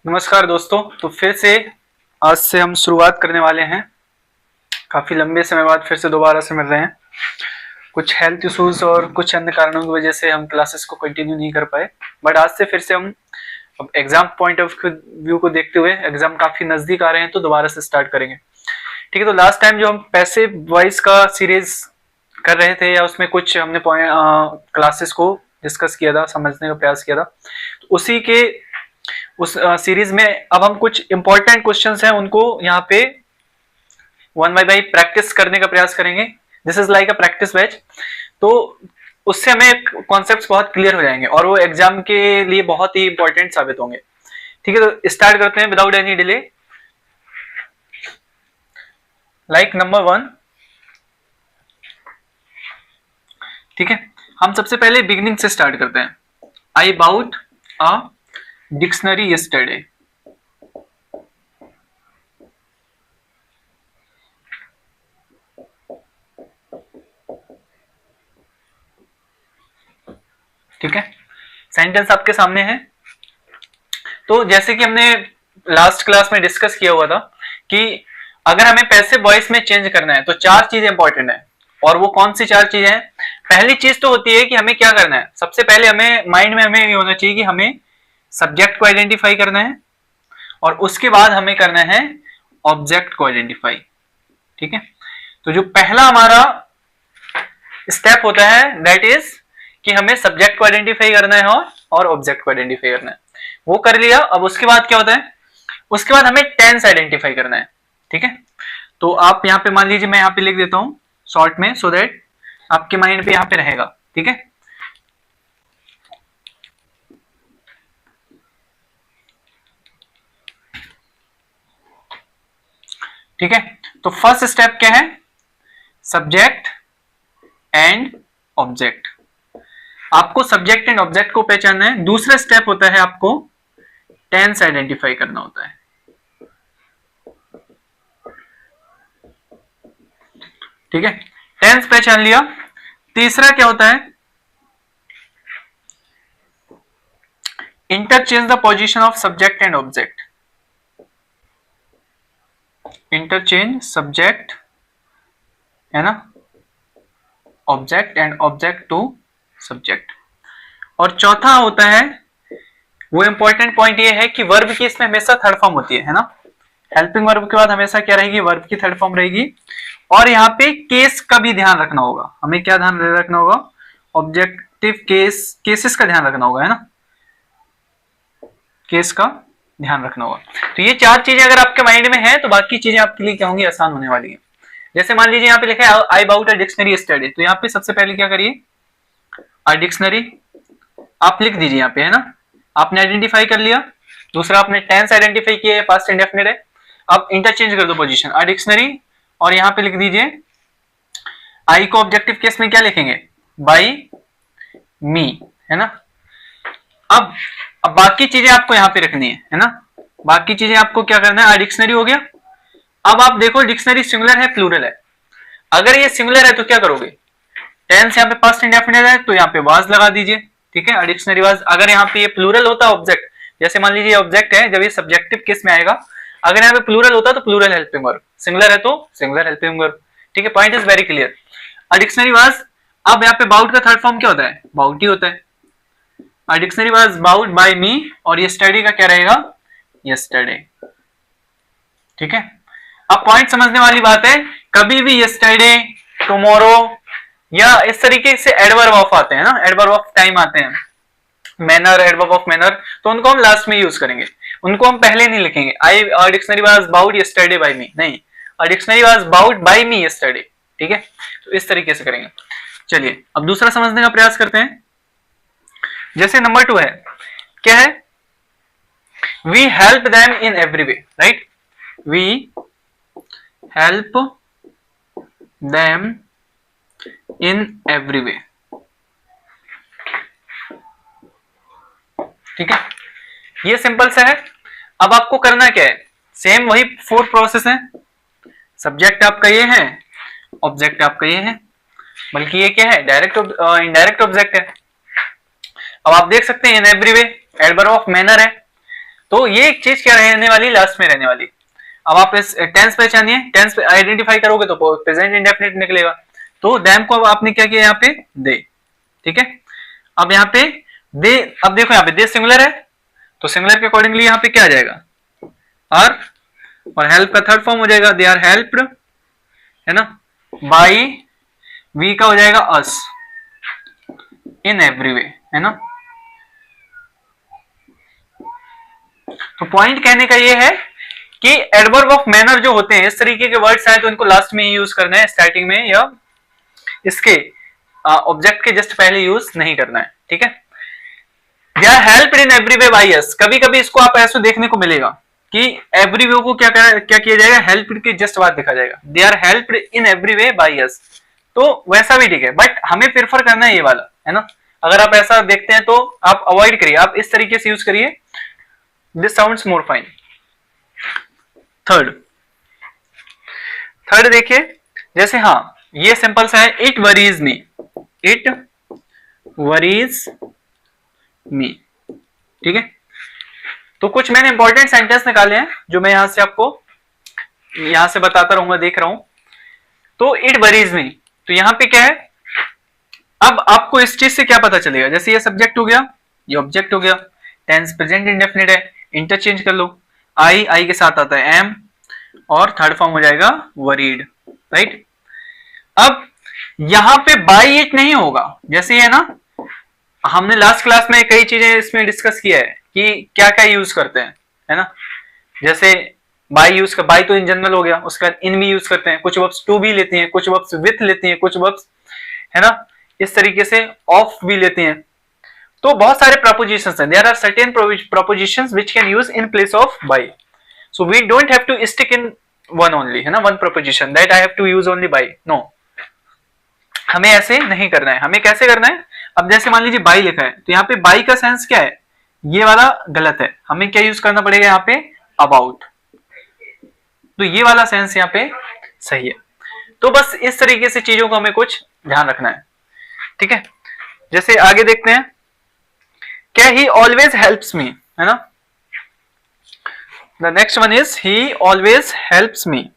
नमस्कार दोस्तों। तो फिर से आज से हम शुरुआत करने वाले हैं। काफ़ी लंबे समय बाद फिर से दोबारा से मिल रहे हैं। कुछ हेल्थ इश्यूज और कुछ अन्य कारणों की वजह से हम क्लासेस को कंटिन्यू नहीं कर पाए, बट आज से फिर से हम अब एग्जाम पॉइंट ऑफ व्यू को देखते हुए एग्जाम काफ़ी नज़दीक आ रहे हैं तो दोबारा से स्टार्ट करेंगे। ठीक है, तो लास्ट टाइम जो हम पैसिव वॉइस का सीरीज कर रहे थे या उसमें कुछ हमने क्लासेस को डिस्कस किया था, समझने का प्रयास किया था, तो उसी के उस सीरीज में अब हम कुछ इंपॉर्टेंट क्वेश्चंस हैं उनको यहाँ पे वन बाय प्रैक्टिस करने का प्रयास करेंगे। This is like a practice batch. तो उससे हमें कॉन्सेप्ट्स बहुत क्लियर हो जाएंगे और वो एग्जाम के लिए बहुत ही इंपॉर्टेंट साबित होंगे। ठीक है, तो स्टार्ट करते हैं without any delay. Like number 1। ठीक है, हम सबसे पहले बिगिनिंग से स्टार्ट करते हैं। I bought a dictionary yesterday. ठीक है, सेंटेंस आपके सामने है। तो जैसे कि हमने लास्ट क्लास में डिस्कस किया हुआ था कि अगर हमें पैसिव वॉइस में चेंज करना है तो चार चीजें इंपॉर्टेंट है। और वो कौन सी चार चीजें हैं? पहली चीज तो होती है कि हमें क्या करना है। सबसे पहले हमें माइंड में हमें ये होना चाहिए कि हमें सब्जेक्ट को आइडेंटिफाई करना है और उसके बाद हमें करना है ऑब्जेक्ट को आइडेंटिफाई। ठीक है, तो जो पहला हमारा स्टेप होता है दैट इज कि हमें सब्जेक्ट को आइडेंटिफाई करना है और ऑब्जेक्ट को आइडेंटिफाई करना है। वो कर लिया। अब उसके बाद क्या होता है? उसके बाद हमें टेंस आइडेंटिफाई करना है। ठीक है, तो आप यहाँ पे मान लीजिए मैं यहाँ पे लिख देता हूं शॉर्ट में सो दैट आपके माइंड पे यहाँ पे रहेगा। ठीक है, ठीक है, तो फर्स्ट स्टेप क्या है? Subject and object. आपको सब्जेक्ट एंड ऑब्जेक्ट को पहचानना है। दूसरा स्टेप होता है आपको टेंस आइडेंटिफाई करना होता है। ठीक है, टेंस पहचान लिया। तीसरा क्या होता है? Interchange the position of subject and object. Interchange subject है ना, object and object to subject. और चौथा होता है, वो इंपॉर्टेंट पॉइंट ये है कि वर्ब की इसमें हमेशा थर्ड फॉर्म होती है ना। हेल्पिंग वर्ब के बाद हमेशा क्या रहेगी? वर्ब की थर्ड फॉर्म रहेगी। और यहाँ पे केस का भी ध्यान रखना होगा। हमें क्या ध्यान रखना होगा? ऑब्जेक्टिव केस, केसेस का ध्यान रखना होगा, है ना, केस का ध्यान रखना होगा। तो ये चार चीजें अगर आपके माइंड में है तो बाकी चीजें आपके लिए क्या होंगी? आसान होने वाली है। जैसे मान लीजिए यहाँ पे लिखा है I bought a dictionary study, तो यहाँ पे सबसे पहले क्या करिए? अ डिक्शनरी आप लिख दीजिए यहाँ पे, है ना। आपने आइडेंटिफाई कर लिया। दूसरा आपने टेंस आइडेंटिफाई किया है, पास्ट इंडेफिनिट है। अब इंटरचेंज कर दो पोजीशन, अ डिक्शनरी, और यहाँ पे लिख दीजिए आई को ऑब्जेक्टिव केस में क्या लिखेंगे? बाई मी, है ना। अब बाकी चीजें आपको यहाँ पे रखनी है ना। बाकी चीजें आपको क्या करना है? डिक्शनरी हो गया। अब आप देखो डिक्शनरी सिंगुलर है प्लूरल है। अगर ये सिंगुलर है तो क्या करोगे? टेंस यहाँ पे पास्ट इंडेफिनिट है तो यहाँ पे वाज लगा दीजिए। ठीक है, डिक्शनरी वाज। अगर यहाँ पे ये प्लूरल होता ऑब्जेक्ट, जैसे मान लीजिए ऑब्जेक्ट है, जब ये सब्जेक्टिव केस में आएगा, अगर यहाँ पे प्लूरल होता तो प्लूरल हेल्पिंग वर्ब, सिंगुलर है तो सिंगुलर हेल्पिंग वर्ब। ठीक है, point is very clear. Dictionary was. अब यहाँ पे बाउट का थर्ड फॉर्म क्या होता है? बाउट ही होता है। डिक्शनरी वाज बाउट बाय मी, और ये स्टडी का क्या रहेगा? यस्टरडे। ठीक है, अब पॉइंट समझने वाली बात है, कभी भी यस्टरडे, टुमारो या इस तरीके से एडवर्ब ऑफ आते हैं ना, एडवर्ब ऑफ टाइम आते हैं, मैनर, एडवर्ब ऑफ मैनर, तो उनको हम लास्ट में यूज करेंगे। उनको हम पहले नहीं लिखेंगे। I dictionary was bought yesterday by me, नहीं, dictionary was bought by me yesterday. ठीक है, तो इस तरीके से करेंगे। चलिए अब दूसरा समझने का प्रयास करते हैं। जैसे नंबर 2 है, क्या है? We help them in every way, right. We help them in every way. ठीक है, ये सिंपल सा है। अब आपको करना क्या है? सेम वही 4 प्रोसेस है। सब्जेक्ट आपका ये है, ऑब्जेक्ट आपका ये है, बल्कि ये क्या है? डायरेक्ट इनडायरेक्ट ऑब्जेक्ट है। अब आप देख सकते हैं इन every way adverb of manner है। तो ये एक चीज क्या रहने वाली, लास्ट में रहने वाली। अब आप इस टेंस पहचानिए, टेंस पे आइडेंटिफाई करोगे तो प्रेजेंट इंडेफिनिट निकलेगा। तो देम को अब आपने क्या किया यहाँ पे, दे, ठीक है। अब यहाँ पे दे, अब देखो यहाँ पे दे सिंगुलर है, तो सिंगुलर के अकॉर्डिंगली यहाँ पे क्या आ जाएगा, आर, और हेल्प का थर्ड फॉर्म हो जाएगा दे आर हेल्प्ड, है ना, बाई, वी का हो जाएगा अस, इन एवरी वे, है ना। तो पॉइंट कहने का ये है कि एडवर्ब ऑफ मैनर जो होते हैं, इस तरीके के वर्ड्स आए तो इनको लास्ट में ही यूज करना है, स्टार्टिंग में या इसके ऑब्जेक्ट के जस्ट पहले यूज नहीं करना है, ठीक है। They are helped in every way by us, कभी कभी इसको आप ऐसे देखने को मिलेगा कि एवरी वे को क्या किया जाएगा, हेल्प्ड के जस्ट बाद दिखा जाएगा, they are helped in every way by us, तो वैसा भी ठीक है, बट हमें प्रेफर करना है ये वाला, है ना। अगर आप ऐसा देखते हैं तो आप अवॉइड करिए, आप इस तरीके से यूज करिए, this sounds more fine. Third देखिए, जैसे हाँ ये सिंपल सा है, it worries me, it worries me, ठीक है। तो कुछ मैंने इंपॉर्टेंट सेंटेंस निकाले हैं जो मैं यहां से आपको यहां से बताता रहूंगा, देख रहा हूं। तो इट वरीज मी, तो यहां पे क्या है, अब आपको इस चीज से क्या पता चलेगा, जैसे ये सब्जेक्ट हो गया, ये ऑब्जेक्ट हो गया, टेंस प्रेजेंट इंडेफिनिट है, इंटरचेंज कर लो, आई के साथ आता है एम, और थर्ड फॉर्म हो जाएगा वरीड, राइट। अब यहां पे बाई इट नहीं होगा, जैसे ये ना, हमने लास्ट क्लास में कई चीजें इसमें डिस्कस किया है कि क्या क्या यूज करते हैं, है ना। जैसे बाई यूज कर, बाई तो इन जनरल हो गया, उसका इन भी यूज करते हैं, कुछ वर्ब्स टू भी लेती हैं, कुछ वर्ब्स विथ लेती हैं, कुछ वर्ब्स, है ना, इस तरीके से ऑफ भी लेते हैं। तो बहुत सारे प्रपोजिशंस हैं, there are certain prepositions which can use in place of by, so we don't have to stick in one only, है ना, one preposition that I have to use only by, no, हमें ऐसे नहीं करना है। हमें कैसे करना है, अब जैसे मान लीजिए बाई लिखा है, तो यहाँ पे बाई का सेंस क्या है, ये वाला गलत है, हमें क्या यूज करना पड़ेगा यहाँ पे, अबाउट, तो ये वाला सेंस यहाँ पे सही है। तो बस इस तरीके से चीजों को हमें कुछ ध्यान रखना है, ठीक है। जैसे आगे देखते हैं, क्या ही ऑलवेज हेल्प्स मी, है ना, the next one is he always helps me.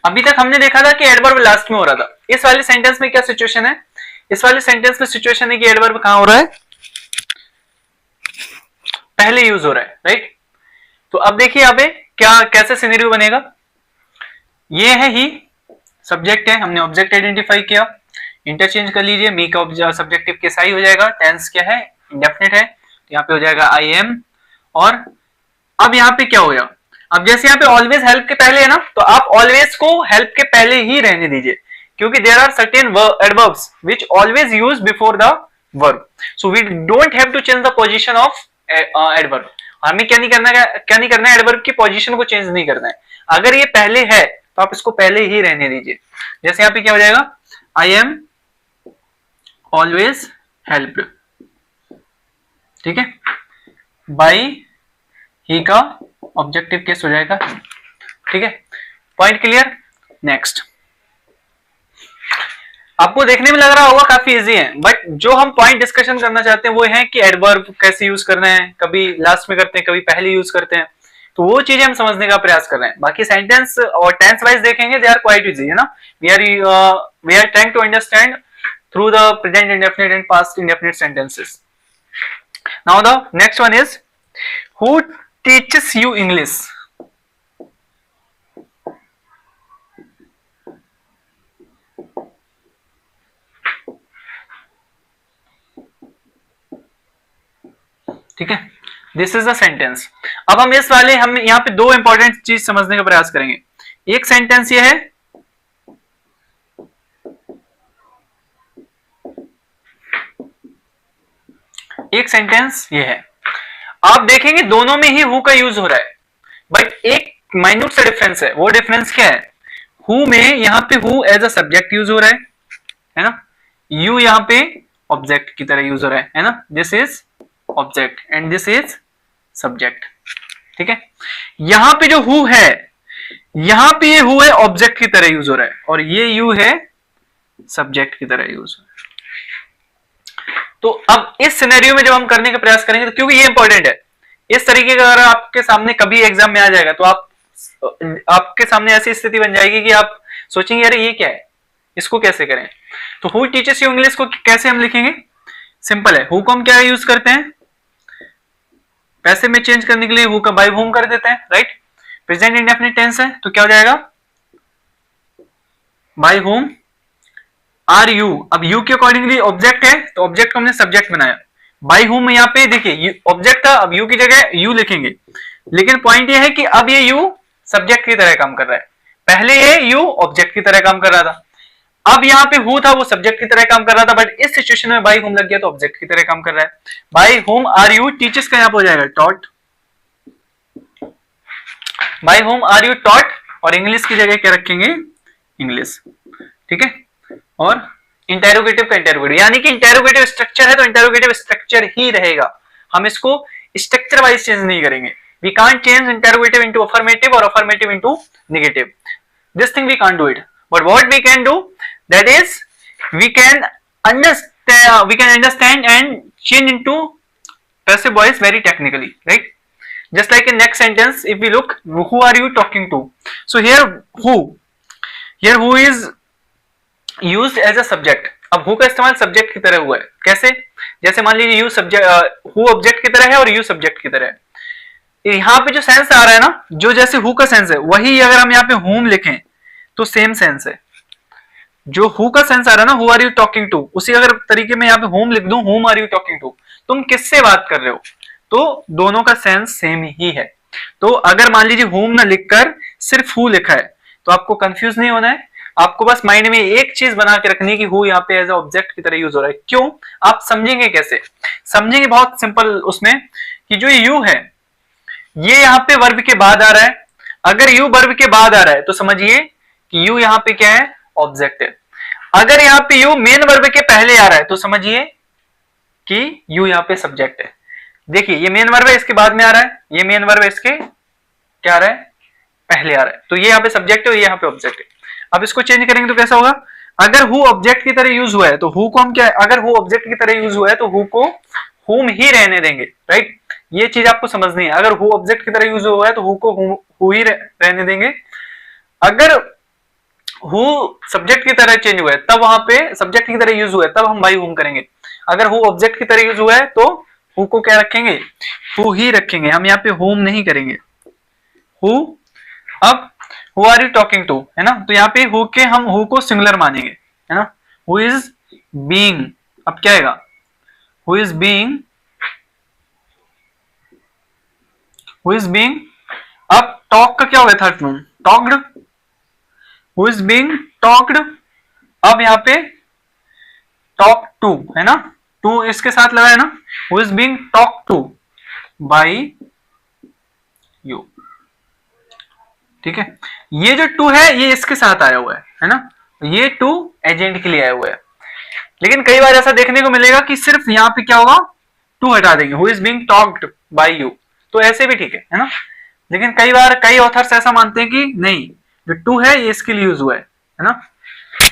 अभी तक हमने देखा था कि एडवर्ब लास्ट में हो रहा था, इस वाले सेंटेंस में क्या सिचुएशन है, इस वाले सेंटेंस में सिचुएशन है कि एडवर्ब कहां हो रहा है, पहले यूज हो रहा है, राइट। तो अब देखिए यहाँ पे क्या कैसे सिनेरियो बनेगा, ये है ही, सब्जेक्ट है, हमने ऑब्जेक्ट आइडेंटिफाई किया, इंटरचेंज कर लीजिए, मी का सब्जेक्टिव केस आई हो जाएगा, टेंस क्या है, इंडेफिनिट है, तो यहाँ पे हो जाएगा आई एम, और अब यहाँ पे क्या हो गया, अब जैसे यहाँ पे ऑलवेज हेल्प के पहले है ना, तो आप ऑलवेज को हेल्प के पहले ही रहने दीजिए, क्योंकि there are certain adverbs which always use before the verb, so we don't have to change the position of adverb. हमें क्या नहीं करना है, एडवर्ब की पोजीशन को चेंज नहीं करना है, अगर ये पहले है तो आप इसको पहले ही रहने दीजिए। जैसे यहाँ पे क्या हो जाएगा, आई एम ऑलवेज हेल्प्ड, ठीक है, बाई ही का ऑब्जेक्टिव केस हो जाएगा, ठीक है, पॉइंट क्लियर। नेक्स्ट, आपको देखने में लग रहा होगा काफी इजी है, बट जो हम पॉइंट डिस्कशन करना चाहते हैं वो है कि एडवर्ब कैसे यूज करना है, कभी लास्ट में करते हैं, कभी पहले यूज करते हैं, तो वो चीजें हम समझने का प्रयास कर रहे हैं। बाकी सेंटेंस और टेंस वाइज देखेंगे, दे आर क्वाइट इजी, है ना, we are trying to understand through the present indefinite and past indefinite sentences. Now the next one is, who teaches you English, ठीक है, दिस इज द सेंटेंस। अब हम इस वाले, हम यहाँ पे दो इंपॉर्टेंट चीज समझने का प्रयास करेंगे। एक सेंटेंस ये है, एक सेंटेंस ये है, आप देखेंगे दोनों में ही हु का यूज हो रहा है, बट एक माइन्यूट सा डिफरेंस है। वो डिफरेंस क्या है, हु में यहाँ पे who as a subject use हो रहा है ना, यू यहाँ पे ऑब्जेक्ट की तरह यूज हो रहा है ना, this is object and this is subject. ठीक है, यहां पे जो हु है, यहां पे ये हु है ऑब्जेक्ट की तरह यूज हो रहा है और ये यू है सब्जेक्ट की तरह यूज हो रहा है। तो अब इस सिनेरियो में जब हम करने का प्रयास करेंगे, तो क्योंकि ये इंपॉर्टेंट है, इस तरीके का अगर आपके सामने कभी एग्जाम में आ जाएगा तो आपके सामने ऐसी स्थिति बन जाएगी कि आप सोचेंगे अरे ये क्या है, इसको कैसे करें। तो हु टीचर्स यू इंग्लिश को कैसे हम लिखेंगे, सिंपल है, हु को हम क्या यूज करते हैं, पैसे में चेंज करने के लिए हु का बाय होम कर देते हैं, राइट। प्रेजेंट इंडेफिनिट टेंस है तो क्या हो जाएगा, बाय होम आर यू। अब यू के अकॉर्डिंगली ऑब्जेक्ट है तो ऑब्जेक्ट को हमने सब्जेक्ट बनाया, बाय होम यहाँ पे देखिए ऑब्जेक्ट था, अब यू की जगह यू लिखेंगे, लेकिन पॉइंट ये है कि अब ये यू सब्जेक्ट की तरह काम कर रहा है, पहले ये यू ऑब्जेक्ट की तरह काम कर रहा था, अब यहाँ पे हु था वो सब्जेक्ट की तरह काम कर रहा था, बट इस सिचुएशन में बाय होम लग गया तो ऑब्जेक्ट की तरह काम कर रहा है। By whom are you teachers का यहाँ पे हो जाएगा taught, by whom are you taught, और इंग्लिश की जगह क्या रखेंगे, इंग्लिश। ठीक है, और इंटेरोगेटिव का इंटेरोगेटिव, यानी कि इंटेरोगेटिव स्ट्रक्चर है तो इंटेरोगेटिव स्ट्रक्चर ही रहेगा, हम इसको स्ट्रक्चर वाइज चेंज नहीं करेंगे। We can't change interrogative into affirmative और affirmative into negative, this thing we can't do it, but what we can do, that is we can understand and change into passive voice very technically, right? Just like in next sentence, if we look, who are you talking to, so here who is used as a subject। अब who का इस्तेमाल subject की तरह हुआ है, कैसे, जैसे मान लीजिए who ऑब्जेक्ट की तरह है और you सब्जेक्ट की तरह है, यहाँ पे जो सेंस आ रहा है ना, जो जैसे who का सेंस है वही अगर हम यहाँ पे whom लिखें तो सेम सेंस है, जो हु का सेंस आ रहा है ना, who are you talking to, उसी अगर तरीके में यहाँ पे होम लिख दूं, whom are you talking to, तुम किससे बात कर रहे हो, तो दोनों का सेंस सेम ही है। तो अगर मान लीजिए होम ना लिखकर सिर्फ हु लिखा है तो आपको कंफ्यूज नहीं होना है, आपको बस माइंड में एक चीज बना के रखनी है कि हु यहाँ पे एज ऑब्जेक्ट की तरह यूज हो रहा है। क्यों, आप समझेंगे कैसे, समझेंगे बहुत सिंपल उसमें, कि जो यू है ये यहाँ पे वर्ब के बाद आ रहा है, अगर यू वर्ब के बाद आ रहा है तो समझिए कि यू यहाँ पे क्या है, ऑब्जेक्ट है। अगर यहाँ पे यू मेन वर्ब के पहले आ रहा है तो समझिए कि यू यहाँ पे सब्जेक्ट है। देखिए ये मेन वर्ब है, इसके बाद में आ रहा है, ये मेन वर्ब है, इसके क्या आ रहा है, पहले आ रहा है, तो ये यहाँ पे सब्जेक्ट है और ये यहाँ पे ऑब्जेक्ट है। अब इसको चेंज करेंगे तो कैसा होगा, अगर हु ऑब्जेक्ट की तरह यूज हुआ है तो हु को हम क्या, अगर हु ऑब्जेक्ट की तरह यूज हुआ है तो हु को हुम ही रहने देंगे, राइट। ये चीज आपको समझनी है, अगर हु ऑब्जेक्ट की तरह यूज हुआ है तो हु को हु ही रहने देंगे, अगर हु सब्जेक्ट की तरह चेंज हुआ है तब वहां पे सब्जेक्ट की तरह यूज हुआ है तब हम बाय हुम करेंगे, अगर हु ऑब्जेक्ट की तरह यूज हुआ है तो हु को क्या रखेंगे, हु ही रखेंगे, हम यहाँ पे होम नहीं करेंगे, हु। अब who are you talking to है ना, तो यहाँ पे हु के हम हु को सिंगुलर मानेंगे, है ना, हु इज बीइंग, अब क्या आएगा, who is being, who is being, अब टॉक का क्या हो गया, third form talked, who is being talked, अब यहाँ पे टॉक टू है ना, टू इसके साथ लगा है ना, who is being talk to by you. ठीक है, ये जो टू है ये इसके साथ आया हुआ है ना, ये टू एजेंट के लिए आया हुआ है, लेकिन कई बार ऐसा देखने को मिलेगा कि सिर्फ यहाँ पे क्या होगा, टू हटा देंगे, who is being talked by you, तो ऐसे भी ठीक है ना, लेकिन कई बार कई ऑथर्स ऐसा मानते हैं कि नहीं, जो टू है ये इसके लिए यूज हुआ है ना।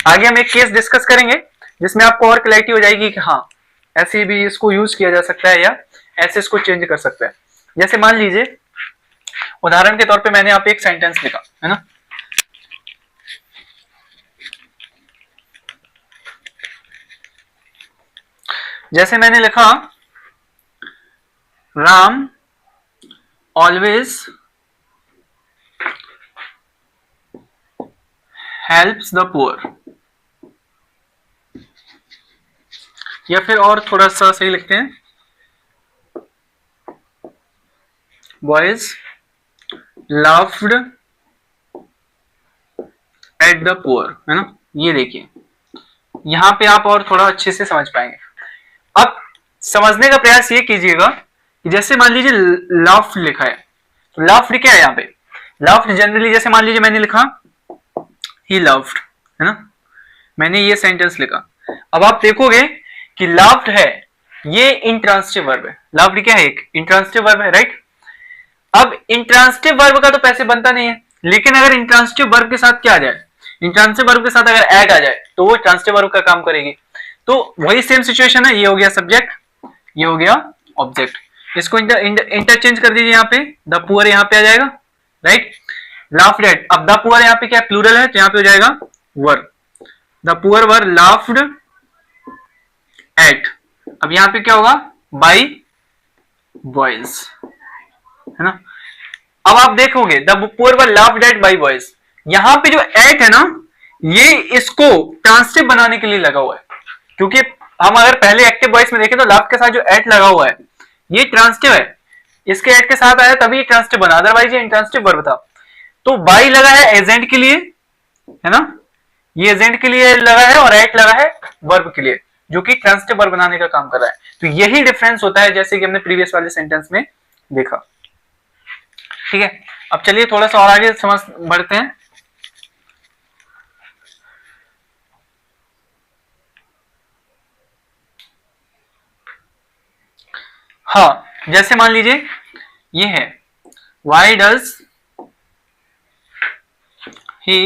आगे हम एक केस डिस्कस करेंगे जिसमें आपको और क्लैरिटी हो जाएगी कि हाँ ऐसे भी इसको यूज किया जा सकता है या ऐसे इसको चेंज कर सकता है। जैसे मान लीजिए उदाहरण के तौर पे मैंने यहाँ पे एक सेंटेंस लिखा है ना, जैसे मैंने लिखा Ram always helps the poor, या फिर और थोड़ा सा सही लिखते हैं, boys laughed at the poor, है ना। ये देखिए यहां पे आप और थोड़ा अच्छे से समझ पाएंगे। अब समझने का प्रयास ये कीजिएगा कि जैसे मान लीजिए लाफ्ड लिखा है, तो लाफ्ड क्या है यहाँ पे, लाफ्ड जनरली जैसे मान लीजिए मैंने लिखा ही लव्ड, है ना, मैंने ये सेंटेंस लिखा। अब आप देखोगे कि लव्ड है ये इंट्रांसिटिव वर्ब है। लव्ड क्या है? एक इंट्रांसिटिव वर्ब है, राइट। अब इंट्रांसिटिव वर्ब का तो पैसे बनता नहीं है, लेकिन अगर इंट्रांसिटिव वर्ब के साथ क्या आ जाए, इंट्रांसिटिव वर्ब के साथ अगर ऐड आ जाए तो वो ट्रांसिटिव वर्ब का काम करेगी। तो वही सेम सिचुएशन है, ये हो गया सब्जेक्ट, ये हो गया ऑब्जेक्ट। इसको इंटरचेंज कर दीजिए, यहाँ पे द पुअर यहाँ पे आ जाएगा, राइट। लाफ्ड एट, अब द पुअर यहाँ पे क्या प्लूरल है, तो यहाँ पे हो जाएगा were, the poor were laughed at. अब यहाँ पे क्या होगा, बाई बॉयज, है ना। अब आप देखोगे the poor were laughed eight by boys, यहां पे जो एट है ना, ये इसको ट्रांसिटिव बनाने के लिए लगा हुआ है, क्योंकि हम अगर पहले एक्टिव वॉइस में देखें तो लाफ्ड के साथ जो एट लगा हुआ है ये ट्रांसिटिव है, इसके एट के साथ आया तभी ट्रांसिटिव बना, अदरवाइज ये इंट्रांसिटिव वर्ब था। तो बाई लगा है एजेंट के लिए, है ना, ये एजेंट के लिए लगा है, और एट लगा है वर्ब के लिए, जो कि ट्रांसिटिव वर्ब बनाने का काम कर रहा है। तो यही डिफरेंस होता है, जैसे कि हमने प्रीवियस वाले सेंटेंस में देखा। ठीक है, अब चलिए थोड़ा सा और आगे समझ बढ़ते हैं। हाँ, जैसे मान लीजिए ये है why does he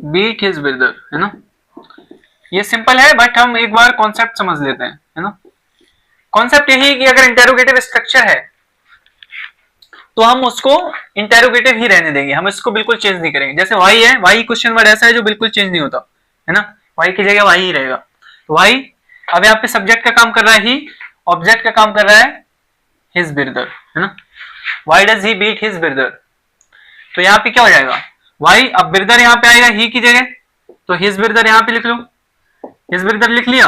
beat his brother, है ना। ये सिंपल है, बट हम एक बार कॉन्सेप्ट समझ लेते हैं, है ना। कॉन्सेप्ट यही है कि अगर इंटेरोगेटिव स्ट्रक्चर है तो हम उसको इंटेरोगेटिव ही रहने देंगे, हम इसको बिल्कुल चेंज नहीं करेंगे। जैसे वाई है, वाई क्वेश्चन वर्ड ऐसा है जो बिल्कुल चेंज नहीं होता, है ना, वाई की जगह वाई ही रहेगा। तो वाई अब यहाँ पे सब्जेक्ट का काम कर रहा है ही, ऑब्जेक्ट का काम कर रहा है हिज ब्रदर, है ना। Why does he beat his brother, तो यहाँ पे क्या हो जाएगा वाई, अब ब्रदर यहाँ पे आएगा ही की जगह, तो हिज ब्रदर यहाँ पे लिख लो, हिज ब्रदर लिख लिया।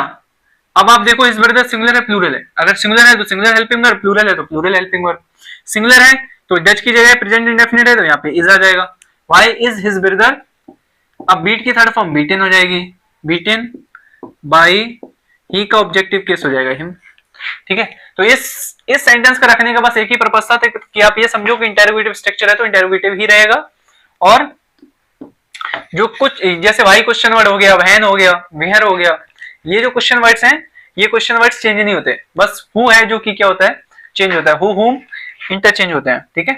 अब आप देखो हिज ब्रदर सिंगुलर है प्लूरल है, अगर सिंगुलर है तो सिंगुलर हेल्पिंग वर्ब, प्लूरल है तो प्लूरल हेल्पिंग वर्ब। सिंगुलर है तो डज की जगह प्रेजेंट इंडेफिनिट है तो यहाँ पे इज आ जाएगा, वाई इज हिज ब्रदर। अब बीट की थर्ड फॉर्म बीटेन हो जाएगी, बीटेन बाई ही का ऑब्जेक्टिव केस हो जाएगा हिम। ठीक है, तो इस सेंटेंस का रखने का बस एक ही पर्पस था कि आप ये समझो कि इंटेरोगेटिव स्ट्रक्चर है तो इंटेरोगेटिव ही रहेगा, और जो कुछ जैसे वाई क्वेश्चन वर्ड हो गया, वहन हो गया, वेयर हो गया, ये जो क्वेश्चन वर्ड्स हैं ये क्वेश्चन वर्ड्स चेंज नहीं होते, बस हु है जो कि क्या होता है चेंज होता है, हु हुम इंटरचेंज होते हैं। ठीक है,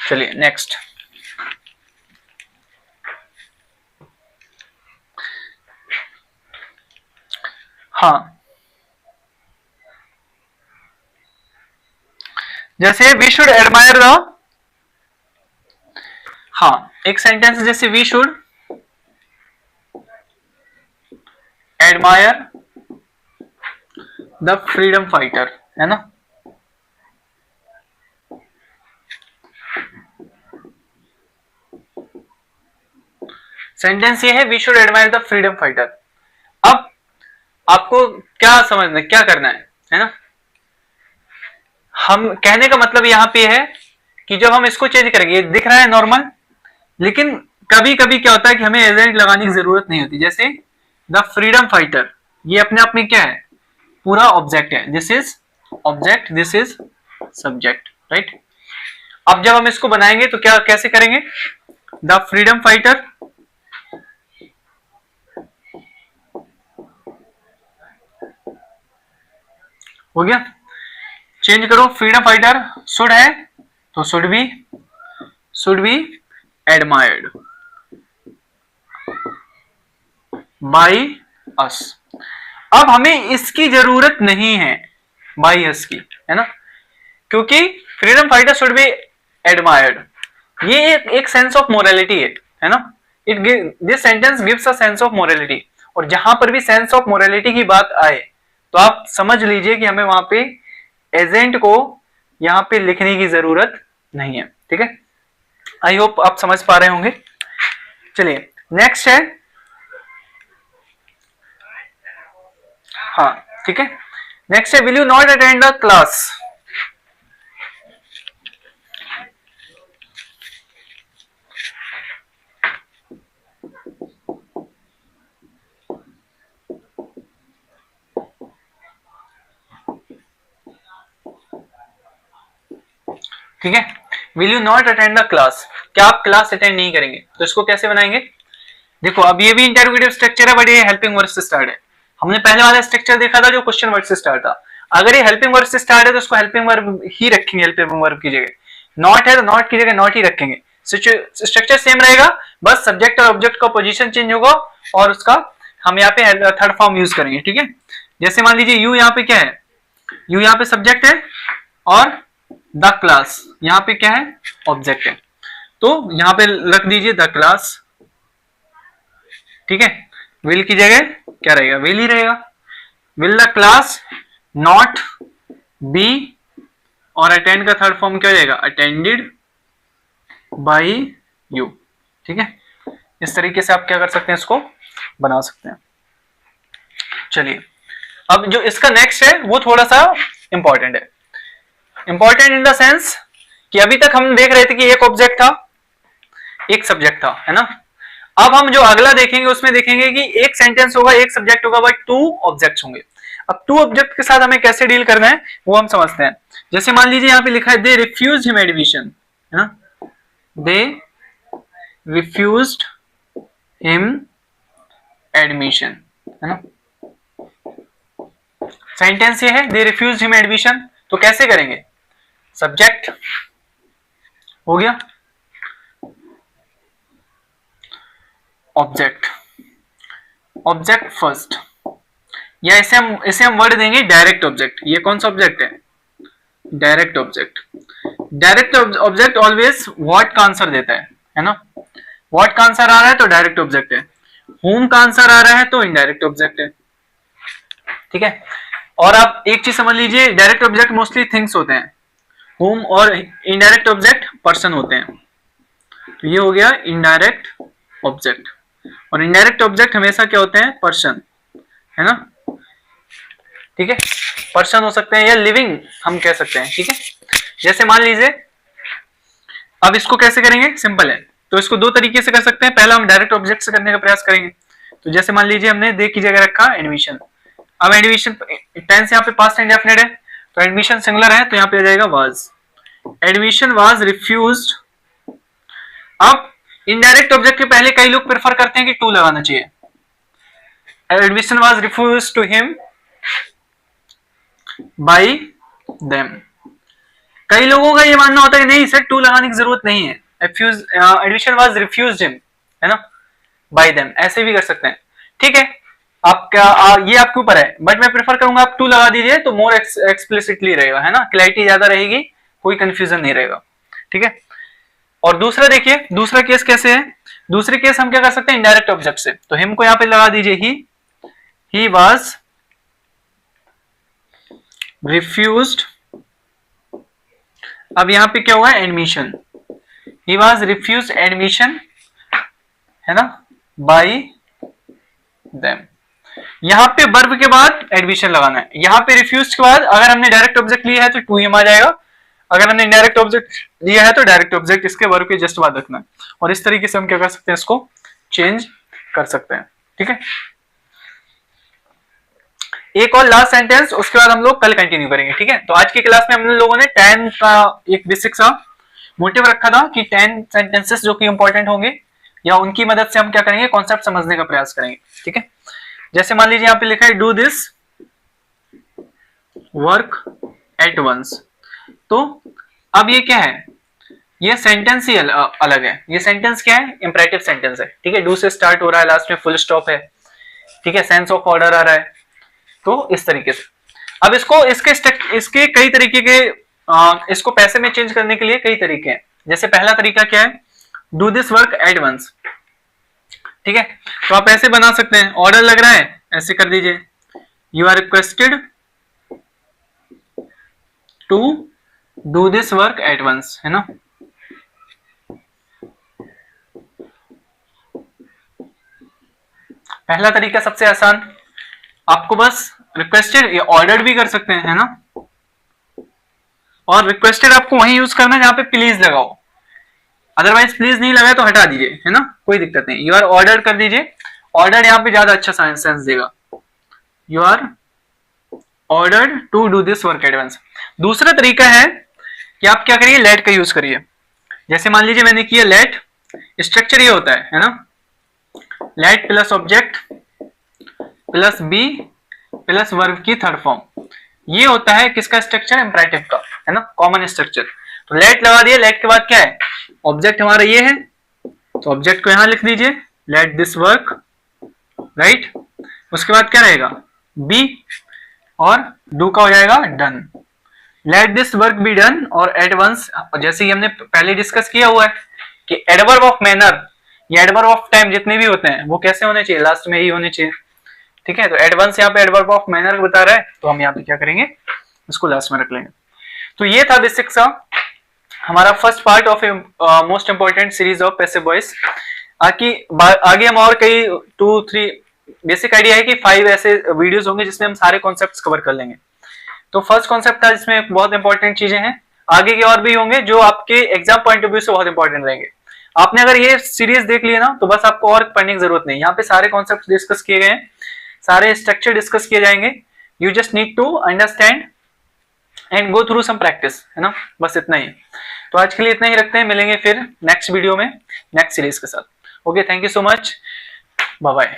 चलिए नेक्स्ट। हाँ, जैसे वी शुड एडमायर द, हाँ एक सेंटेंस जैसे we should admire the freedom fighter, है ना। सेंटेंस ये है we should admire the freedom fighter. अब आपको क्या समझना, क्या करना है ना। हम कहने का मतलब यहाँ पे है कि जब हम इसको चेंज करेंगे, ये दिख रहा है नॉर्मल, लेकिन कभी कभी क्या होता है कि हमें एजेंट लगाने की जरूरत नहीं होती। जैसे द फ्रीडम फाइटर, ये अपने आप में क्या है, पूरा ऑब्जेक्ट है, this is object, this is subject, right. अब जब हम इसको बनाएंगे तो क्या कैसे करेंगे, द फ्रीडम फाइटर हो गया, चेंज करो, फ्रीडम फाइटर शुड है तो should be admired by us. अब हमें इसकी जरूरत नहीं है बाय अस की, है ना, क्योंकि freedom fighter should be admired, ये एक सेंस ऑफ मोरालिटी है ना। This sentence gives a sense of morality, और जहां पर भी सेंस ऑफ मोरालिटी की बात आए तो आप समझ लीजिए कि हमें वहां पे एजेंट को यहां पे लिखने की जरूरत नहीं है। ठीक है, आई होप आप समझ पा रहे होंगे। चलिए नेक्स्ट है, हाँ ठीक है, नेक्स्ट है will you not attend the class. ठीक है, will you not attend the class, क्या आप क्लास अटेंड नहीं करेंगे, तो इसको कैसे बनाएंगे। देखो अब ये भी इंटेरोगेटिव स्ट्रक्चर है, बट ये हेल्पिंग वर्ब से स्टार्ट है। हमने पहले वाला स्ट्रक्चर देखा था जो क्वेश्चन वर्ड से स्टार्ट था। अगर ये हेल्पिंग वर्ब से स्टार्ट है तो उसको हेल्पिंग वर्ब ही रखेंगे, हेल्पिंग वर्ब की जगह। नॉट है तो नॉट की जगह नॉट ही रखेंगे। स्ट्रक्चर सेम रहेगा, बस सब्जेक्ट और ऑब्जेक्ट का पोजीशन चेंज होगा और उसका हम यहाँ पे थर्ड फॉर्म यूज करेंगे, ठीक है। जैसे मान लीजिए यू यहाँ पे क्या है, यू यहाँ पे सब्जेक्ट है और द क्लास यहाँ पे क्या है, ऑब्जेक्ट है। तो यहाँ पे रख दीजिए द क्लास, ठीक है। विल की जगह क्या रहेगा, विल ही रहेगा। Will the class not be, और अटेंड का थर्ड फॉर्म क्या हो जाएगा, अटेंडेड बाय यू, ठीक है। इस तरीके से आप क्या कर सकते हैं, इसको बना सकते हैं। चलिए अब जो इसका नेक्स्ट है वो थोड़ा सा इंपॉर्टेंट है। इंपॉर्टेंट इन द सेंस कि अभी तक हम देख रहे थे कि एक ऑब्जेक्ट था, एक सब्जेक्ट था, है ना। अब हम जो अगला देखेंगे उसमें देखेंगे कि एक सेंटेंस होगा, एक सब्जेक्ट होगा, बट 2 ऑब्जेक्ट्स होंगे। अब 2 ऑब्जेक्ट के साथ हमें कैसे डील करना है वो हम समझते हैं। जैसे मान लीजिए यहाँ पे लिखा है दे रिफ्यूज्ड हिम एडमिशन, है ना, दे रिफ्यूज्ड हिम एडमिशन, है ना। सेंटेंस ये है दे रिफ्यूज्ड हिम एडमिशन, तो कैसे करेंगे, सब्जेक्ट हो गया, ऑब्जेक्ट, ऑब्जेक्ट फर्स्ट, या इसे हम वर्ड देंगे डायरेक्ट ऑब्जेक्ट। ये कौन सा ऑब्जेक्ट है, direct object. Direct object always what का आंसर देता है ना। व्हाट का आंसर आ रहा है तो डायरेक्ट ऑब्जेक्ट है, whom का आंसर आ रहा है तो इनडायरेक्ट ऑब्जेक्ट है, ठीक है। और आप एक चीज समझ लीजिए, डायरेक्ट ऑब्जेक्ट मोस्टली थिंग्स होते हैं, whom, और इनडायरेक्ट ऑब्जेक्ट पर्सन होते हैं। तो ये हो गया इनडायरेक्ट ऑब्जेक्ट, और इनडायरेक्ट ऑब्जेक्ट हमेशा क्या होते हैं, पर्सन, है ना, ठीक है। पर्सन हो सकते हैं या लिविंग हम कह सकते हैं, ठीक है। जैसे मान लीजिए, अब इसको कैसे करेंगे, सिंपल है। तो इसको 2 तरीके से कर सकते हैं। पहला हम डायरेक्ट ऑब्जेक्ट से करने का प्रयास करेंगे। तो जैसे मान लीजिए हमने दे की जगह रखा एडमिशन। अब एडमिशन टेंस यहाँ पे पास्ट इंडेफिनिट है, तो एडमिशन सिंगुलर है तो यहाँ पे आ जाएगा वाज। Admission was refused. अब इनडायरेक्ट ऑब्जेक्ट के पहले कई लोग प्रेफर करते हैं कि टू लगाना चाहिए। Admission was refused to him by them. कई लोगों का ये मानना होता है कि नहीं सर टू लगाने की जरूरत नहीं है, एडमिशन वाज रिफ्यूज्ड हिम, है ना, बाय देम, ऐसे भी कर सकते हैं, ठीक है। आपका ये आपके ऊपर है, बट मैं प्रेफर करूंगा आप टू लगा दीजिए तो मोर एक्सप्लिसिटली रहेगा, है ना, क्लैरिटी ज्यादा रहेगी, कोई कंफ्यूजन नहीं रहेगा, ठीक है। और दूसरा देखिए, दूसरा केस कैसे है, दूसरे केस हम क्या कर सकते हैं, इनडायरेक्ट ऑब्जेक्ट से। तो हिम को यहां पे लगा दीजिए ही वाज रिफ्यूज्ड। अब यहां पे क्या हुआ है, admission, he was refused admission, है ना, बाय देम। यहां पे वर्ब के बाद एडमिशन लगाना है। यहां पे रिफ्यूज के बाद अगर हमने डायरेक्ट ऑब्जेक्ट लिया है तो टू हिम आ जाएगा, अगर हमने इनडायरेक्ट ऑब्जेक्ट लिया है तो डायरेक्ट ऑब्जेक्ट इसके वर्ब के जस्ट बाद रखना है। और इस तरीके से हम क्या कर सकते हैं, इसको चेंज कर सकते हैं, ठीक है। एक और लास्ट सेंटेंस, उसके बाद हम लोग कल कंटिन्यू करेंगे, ठीक है। तो आज की क्लास में हम लोगों ने 10 का एक बेसिक सा मोटिव रखा था कि 10 सेंटेंसेस जो कि इंपॉर्टेंट होंगे या उनकी मदद से हम क्या करेंगे, कॉन्सेप्ट समझने का प्रयास करेंगे, ठीक है। जैसे मान लीजिए यहाँ पे लिखा है do this work at once. तो अब ये क्या है, ये सेंटेंस ही अलग है। ये सेंटेंस क्या है, इंपरेटिव सेंटेंस है, ठीक है। डू से स्टार्ट हो रहा है, लास्ट में फुल स्टॉप है, ठीक है, सेंस ऑफ ऑर्डर आ रहा है। तो इस तरीके से अब इसको इसके कई तरीके के इसको पैसे में चेंज करने के लिए कई तरीके हैं। जैसे पहला तरीका क्या है, do this work at once, ठीक है। तो आप ऐसे बना सकते हैं, ऑर्डर लग रहा है ऐसे कर दीजिए, you are requested to do this work at once, है ना। पहला तरीका सबसे आसान, आपको बस रिक्वेस्टेड या ऑर्डर्ड भी कर सकते हैं, है ना। और रिक्वेस्टेड आपको वहीं यूज करना है जहां पे प्लीज लगाओ, अदरवाइज प्लीज नहीं लगाए तो हटा दीजिए, है ना, कोई दिक्कत नहीं। यू आर ऑर्डर्ड कर दीजिए, ऑर्डर्ड यहाँ पे ज्यादा अच्छा सेंस देगा। You are ordered to do this work at once. दूसरा तरीका है कि आप क्या करिए, लेट का यूज करिए। जैसे मान लीजिए मैंने किया लेट, स्ट्रक्चर ये होता है ना, let plus object plus be plus verb की थर्ड फॉर्म। ये होता है किसका स्ट्रक्चर, इंपरेटिव का, है ना, कॉमन स्ट्रक्चर। तो लेट लगा दिया, लेट के बाद क्या है, ऑब्जेक्ट हमारा ये है, तो ऑब्जेक्ट को यहां लिख दीजिए, लेट दिस वर्क, राइट। उसके बाद क्या रहेगा, बी, और डू का हो जाएगा done. Let this work be done और एट वंस, जैसे ही हमने पहले डिस्कस किया हुआ है कि एडवर्ब ऑफ मैनर या एडवर्ब ऑफ टाइम जितने भी होते हैं वो कैसे होने चाहिए, लास्ट में ही होने चाहिए, ठीक है। तो एडवांस यहाँ पे एडवर्ब ऑफ मैनर बता रहा है, तो हम यहाँ पे क्या करेंगे, इसको लास्ट में रख लेंगे। तो ये था बेसिक सा हमारा first part of most important series of passive voice. आगे हम और कई 2-3 बेसिक आइडिया है कि 5 ऐसे वीडियोस होंगे जिसमें हम सारे कॉन्सेप्ट्स कवर कर लेंगे। तो फर्स्ट कॉन्सेप्ट था जिसमें बहुत इंपॉर्टेंट चीजें हैं, आगे के और भी होंगे जो आपके एग्जाम पॉइंट ऑफ व्यू से बहुत इंपॉर्टेंट रहेंगे। आपने अगर ये सीरीज देख लिया ना तो बस आपको और पढ़ने की जरूरत नहीं, यहाँ पे सारे कॉन्सेप्ट डिस्कस किए गए हैं, सारे स्ट्रक्चर डिस्कस किए जाएंगे। You just need to understand and go through some practice, है ना, बस इतना ही। तो आज के लिए इतना ही रखते हैं, मिलेंगे फिर नेक्स्ट वीडियो में नेक्स्ट सीरीज के साथ। Okay, thank you so much, bye bye.